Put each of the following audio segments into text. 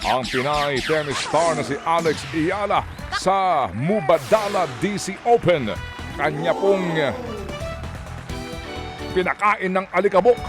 ang Pinay tennis star na si Alex Ayala sa Mubadala DC Open. Kanya pong pinakain ng alikabok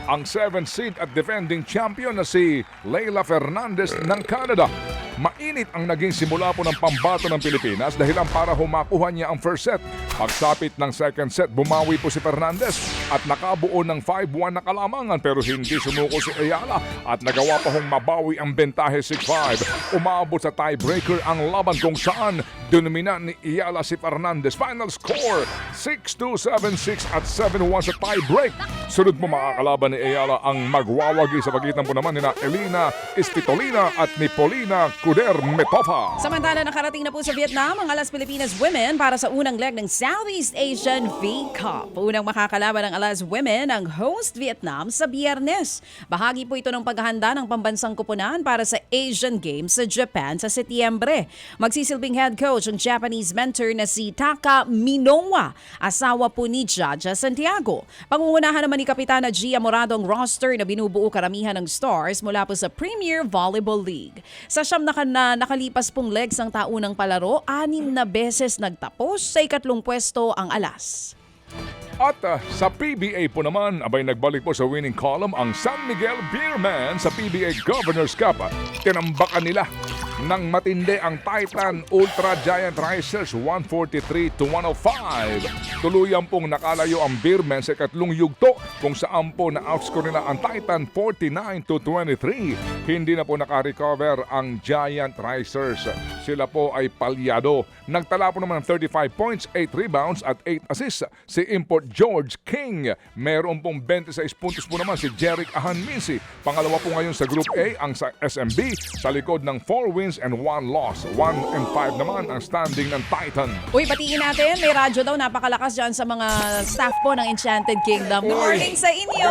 ang 7th seed at defending champion na si Leila Fernandez ng Canada. Mainit ang naging simula po ng pambato ng Pilipinas dahilan para humakuha niya ang first set. Pagsapit ng second set, bumawi po si Fernandez at nakabuo ng 5-1 na kalamangan pero hindi sumuko si Ayala at nagawa pa hong mabawi ang bentahe 6-5. Umabot sa tiebreaker ang laban kung saan dinomina ni Ayala si Fernandez. Final score 6-2, 7-6 at 7-1 sa tiebreak. Sunod mo makakalaban ni Ayala ang magwawagi sa pagitan po naman nina Elina Espitolina at ni Polina Kuder Metofa. Samantala, nakarating na po sa Vietnam ang Alas Pilipinas Women para sa unang leg ng Southeast Asian V Cup. Unang makakalaban ng Alas Women ang host Vietnam sa Biyernes. Bahagi po ito ng paghahanda ng pambansang kupunan para sa Asian Games sa Japan sa Setyembre. Magsisilbing head coach ang Japanese mentor na si Taka Minowa, asawa po ni Jaja Santiago. Pangungunahan naman ni Kapitana Gia Morado ang roster na binubuo karamihan ng stars mula po sa Premier Volleyball League. Sa siyam na nakalipas pong legs ng taunang palaro, 6 na beses nagtapos sa ikatlong pwesto ang Alas. At sa PBA po naman, abay nagbalik po sa winning column ang San Miguel Beermen sa PBA Governors Cup. Tinambakan nila ng matindi ang Titan Ultra Giant Risers 143-105. Tuluyan pong nakalayo ang Beermen sa ikatlong yugto kung saan po na-outscore nila ang Titan 49-23. Hindi na po nakarecover ang Giant Risers. Sila po ay palyado. Nagtala po naman ng 35 points, 8 rebounds at 8 assists si Import George King. Meron pong 26 puntos po naman si Jeric Ahanmisi. Pangalawa po ngayon sa Group A ang sa SMB sa likod ng 4 wins and 1 loss. 1-5 naman ang standing ng Titan. Uy, batiin natin. May radyo daw napakalakas dyan sa mga staff po ng Enchanted Kingdom. Good morning sa inyo,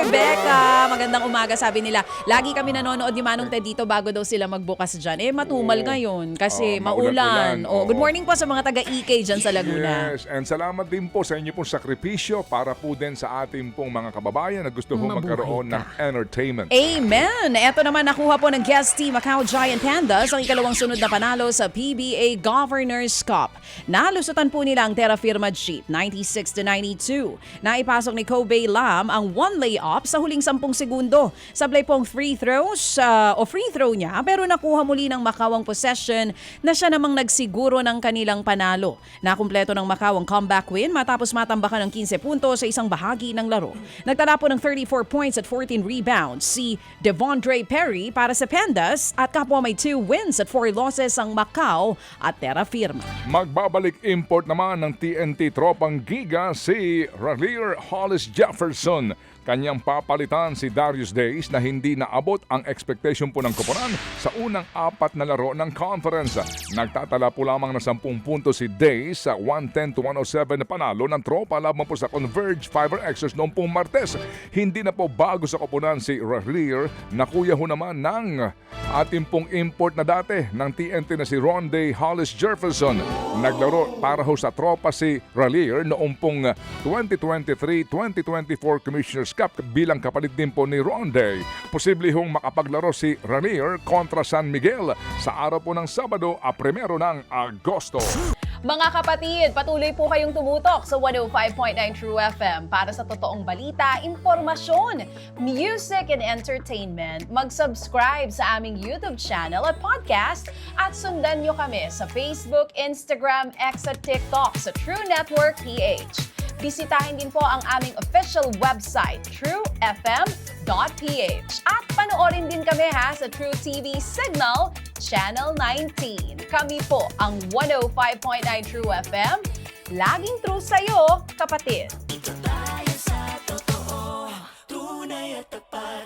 Rebecca. Magandang umaga, sabi nila. Lagi kami nanonood ni Manong Ted dito bago daw sila magbukas dyan. Matumal ngayon kasi maulan. Good morning po sa mga taga-EK dyan sa Laguna. Yes, and salamat din po sa inyo pong sakripisyo para po din sa ating pong mga kababayan na gusto pong magkaroon ng entertainment. Amen! Eto naman nakuha po ng guest team Macau Giant Pandas ang ikalawang sunod na panalo sa PBA Governors Cup. Nalusutan po nila ang Terra Firma Jeep 96-92. Naipasok ni Kobe Lam ang 1 layup sa huling 10 segundo. Sablay pong free throw niya pero nakuha muli ng Macau ang possession na siya namang nagsiguro ng kanilang panalo. Nakumpleto ng Macau ang comeback win matapos matambakan ng 15 puntos sa isang bahagi ng laro. Nagtala po ng 34 points at 14 rebounds si Devondre Perry para sa Pandas at kapwa may 2 wins at 4 losses ang Macau at Terra Firma. Magbabalik import naman ng TNT Tropang Giga si Raleigh Hollis Jefferson. Kanyang papalitan si Darius Days na hindi naabot ang expectation po ng koponan sa unang 4 na laro ng conference. Nagtatala po lamang ng 10 puntos si Days sa 110-107 na panalo ng tropa laban po sa Converge Fiber Xers noong pong Martes. Hindi na po bago sa koponan si Raleigh na kuya ho naman ng ating pong import na dati ng TNT na si Ronde Hollis Jefferson. Naglaro para ho sa tropa si Raleigh noong pong 2023-2024 Commissioners Cup bilang kapalit din po ni Ronde. Posible hong makapaglaro si Raleigh kontra San Miguel sa araw po ng Sabado, 1 ng Agosto. Mga kapatid, patuloy po kayong tumutok sa 105.9 True FM para sa totoong balita, impormasyon, music and entertainment. Mag-subscribe sa aming YouTube channel at podcast at sundan nyo kami sa Facebook, Instagram, X at TikTok sa True Network PH. Bisitahin din po ang aming official website, truefm.ph. At panoorin din kami sa True TV Signal, Channel 19. Kami po ang 105.9 True FM. Laging true sa'yo, kapatid. Ito tayo sa totoo, tunay at tapat.